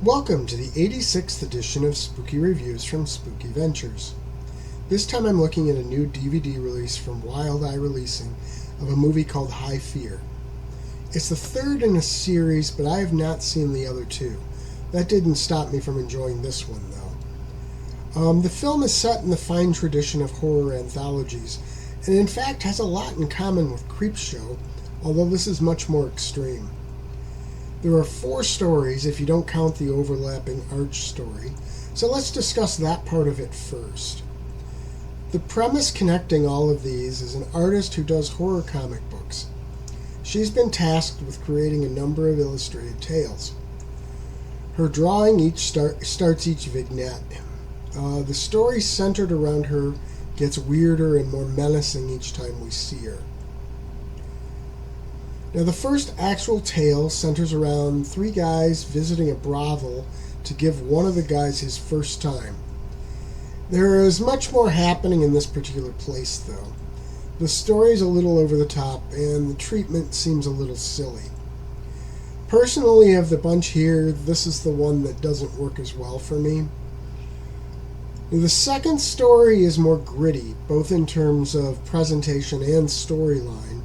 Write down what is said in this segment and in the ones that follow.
Welcome to the 86th edition of Spooky Reviews from Spooky Ventures. This time I'm looking at a new DVD release from Wild Eye Releasing of a movie called High Fear. It's the third in a series, but I have not seen the other two. That didn't stop me from enjoying this one, though. The film is set in the fine tradition of horror anthologies, and in fact has a lot in common with Creepshow, although this is much more extreme. There are 4 stories if you don't count the overlapping Arch story, so let's discuss that part of it first. The premise connecting all of these is an artist who does horror comic books. She's been tasked with creating a number of illustrated tales. Her drawing starts each vignette. The story centered around her gets weirder and more menacing each time we see her. Now, the first actual tale centers around 3 guys visiting a brothel to give one of the guys his first time. There is much more happening in this particular place, though. The story is a little over the top, and the treatment seems a little silly. Personally, of the bunch here, this is the one that doesn't work as well for me. The second story is more gritty, both in terms of presentation and storyline.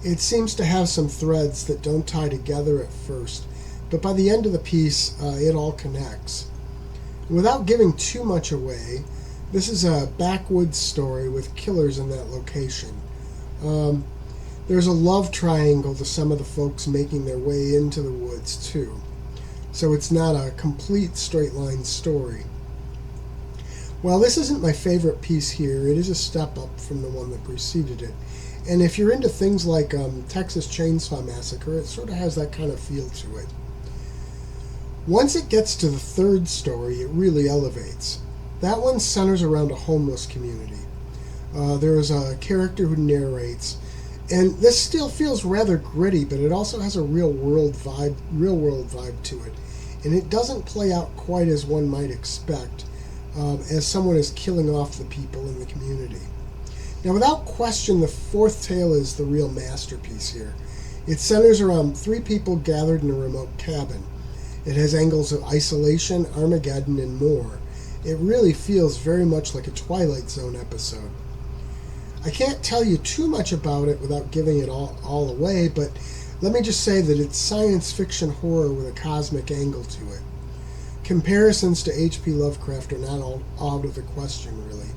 It seems to have some threads that don't tie together at first, but by the end of the piece, it all connects. Without giving too much away, this is a backwoods story with killers in that location. There's a love triangle to some of the folks making their way into the woods, too. So it's not a complete straight-line story. While this isn't my favorite piece here, it is a step up from the one that preceded it. And if you're into things like Texas Chainsaw Massacre, it sort of has that kind of feel to it. Once it gets to the third story, it really elevates. That one centers around a homeless community. There is a character who narrates, and this still feels rather gritty, but it also has a real world vibe to it. And it doesn't play out quite as one might expect, as someone is killing off the people in the community. Now, without question, the fourth tale is the real masterpiece here. It centers around 3 people gathered in a remote cabin. It has angles of isolation, Armageddon, and more. It really feels very much like a Twilight Zone episode. I can't tell you too much about it without giving it all away, but let me just say that it's science fiction horror with a cosmic angle to it. Comparisons to H.P. Lovecraft are not all out of the question, really.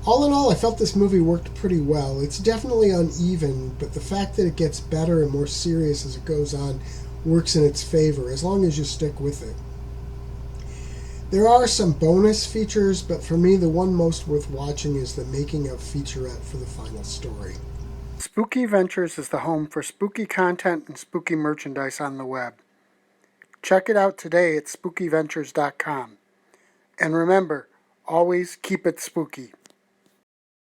All in all, I felt this movie worked pretty well. It's definitely uneven, but the fact that it gets better and more serious as it goes on works in its favor, as long as you stick with it. There are some bonus features, but for me, the one most worth watching is the making of featurette for the final story. Spooky Ventures is the home for spooky content and spooky merchandise on the web. Check it out today at spookyventures.com. And remember, always keep it spooky.